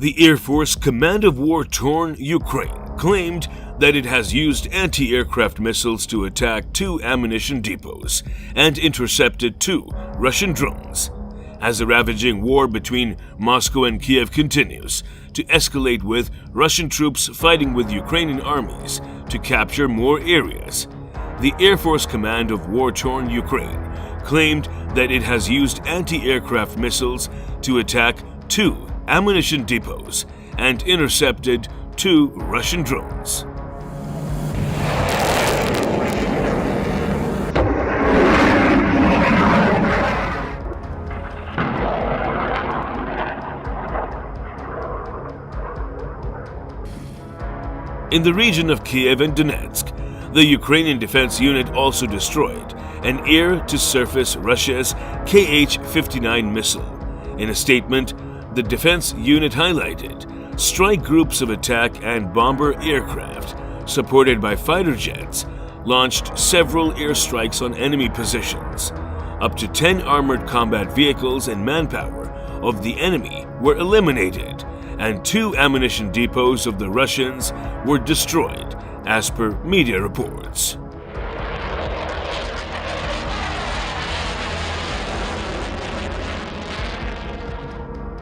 The Air Force Command of War-Torn Ukraine claimed that it has used anti-aircraft missiles to attack 2 ammunition depots and intercepted 2 Russian drones. As the ravaging war between Moscow and Kiev continues to escalate, with Russian troops fighting with Ukrainian armies to capture more areas, the Air Force Command of War-Torn Ukraine claimed that it has used anti-aircraft missiles to attack 2 ammunition depots and intercepted 2 Russian drones. In the region of Kiev and Donetsk, the Ukrainian Defense Unit also destroyed an air-to-surface Russia's Kh-59 missile. In a statement, the defense unit highlighted strike groups of attack and bomber aircraft, supported by fighter jets, launched several airstrikes on enemy positions. Up to 10 armored combat vehicles and manpower of the enemy were eliminated, and 2 ammunition depots of the Russians were destroyed, as per media reports.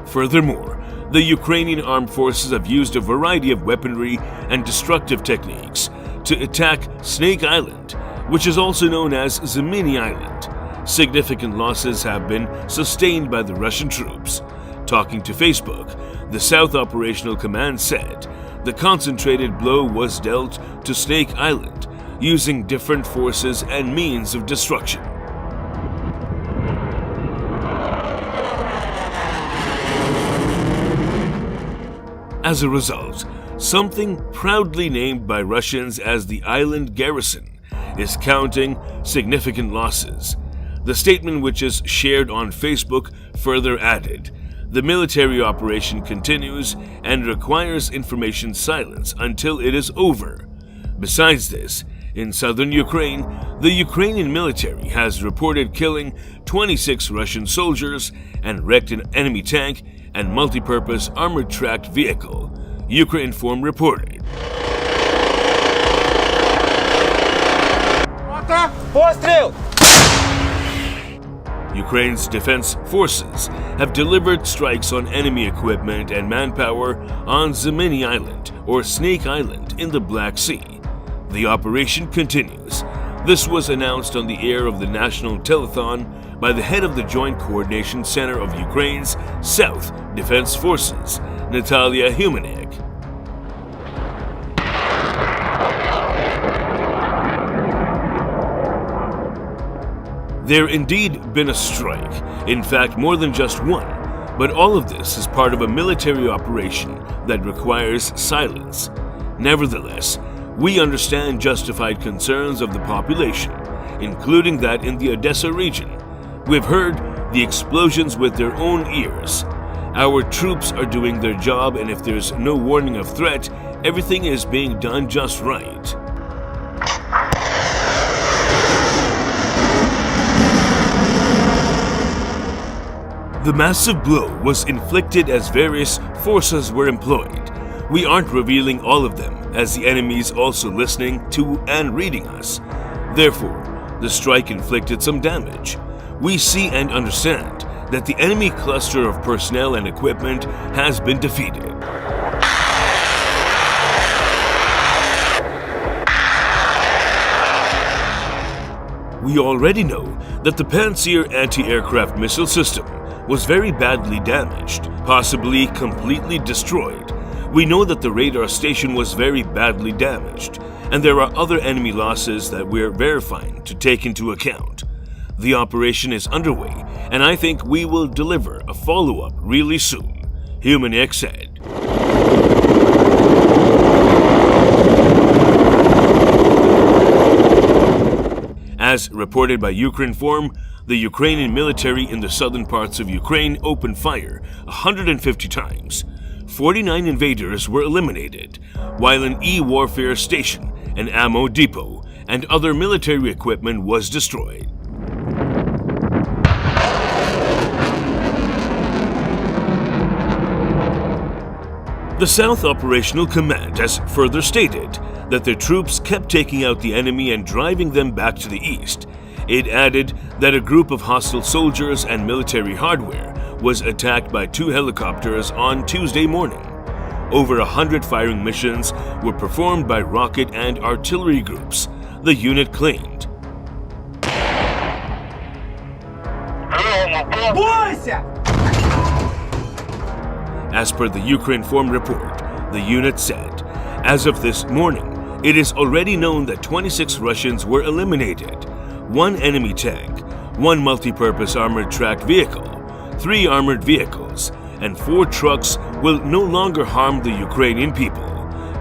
Furthermore, the Ukrainian armed forces have used a variety of weaponry and destructive techniques to attack Snake Island, which is also known as Zemini Island. Significant losses have been sustained by the Russian troops. Talking to Facebook, the South Operational Command said the concentrated blow was dealt to Snake Island using different forces and means of destruction. As a result, something proudly named by Russians as the Island Garrison is counting significant losses. The statement, which is shared on Facebook, further added, "The military operation continues and requires information silence until it is over." Besides this, in southern Ukraine, the Ukrainian military has reported killing 26 Russian soldiers and wrecked an enemy tank and multi-purpose armored tracked vehicle, Ukrinform reported. Ukraine's defense forces have delivered strikes on enemy equipment and manpower on Zemini Island, or Snake Island, in the Black Sea. The operation continues. This was announced on the air of the National Telethon by the head of the Joint Coordination Center of Ukraine's South Defense Forces, Natalia Humanek. There indeed been a strike, in fact more than just one, but all of this is part of a military operation that requires silence. Nevertheless, we understand justified concerns of the population, including that in the Odessa region. We've heard the explosions with their own ears. Our troops are doing their job, and if there's no warning of threat, everything is being done just right. The massive blow was inflicted as various forces were employed. We aren't revealing all of them, as the enemy is also listening to and reading us. Therefore, the strike inflicted some damage. We see and understand that the enemy cluster of personnel and equipment has been defeated. We already know that the Pantsir anti-aircraft missile system was very badly damaged, possibly completely destroyed. We know that the radar station was very badly damaged, and there are other enemy losses that we're verifying to take into account. The operation is underway, and I think we will deliver a follow-up really soon, Humanek said. As reported by Ukrinform, the Ukrainian military in the southern parts of Ukraine opened fire 150 times. 49 invaders were eliminated, while an e-warfare station, an ammo depot, and other military equipment was destroyed. The South Operational Command has further stated that their troops kept taking out the enemy and driving them back to the east. It added that a group of hostile soldiers and military hardware was attacked by 2 helicopters on Tuesday morning. Over 100 firing missions were performed by rocket and artillery groups, the unit claimed. As per the Ukrinform report, the unit said, as of this morning, it is already known that 26 Russians were eliminated, 1 enemy tank, 1 multi-purpose armored tracked vehicle, 3 armored vehicles, and 4 trucks will no longer harm the Ukrainian people.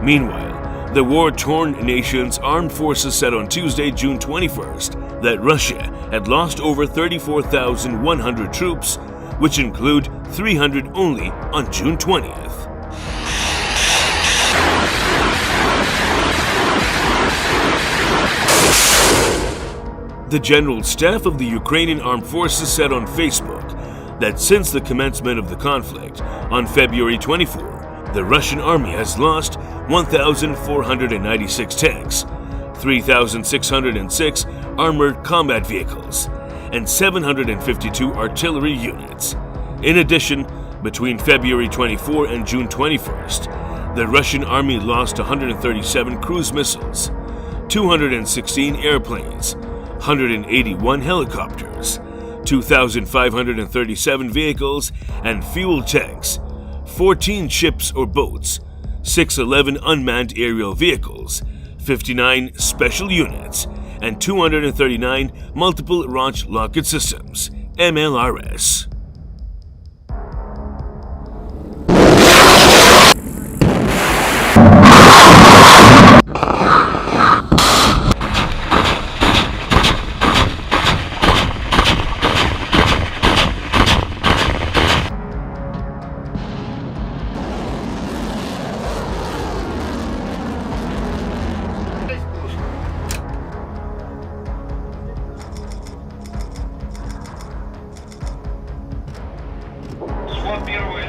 Meanwhile, the war-torn nation's armed forces said on Tuesday, June 21st, that Russia had lost over 34,100 troops, which include 300 only on June 20th. The General Staff of the Ukrainian Armed Forces said on Facebook that since the commencement of the conflict on February 24, the Russian army has lost 1,496 tanks, 3,606 armored combat vehicles, and 752 artillery units. In addition, between February 24 and June 21st, the Russian army lost 137 cruise missiles, 216 airplanes, 181 helicopters, 2,537 vehicles and fuel tanks, 14 ships or boats, 611 unmanned aerial vehicles, 59 special units, and 239 multiple launch rocket systems, MLRS. Сход первый.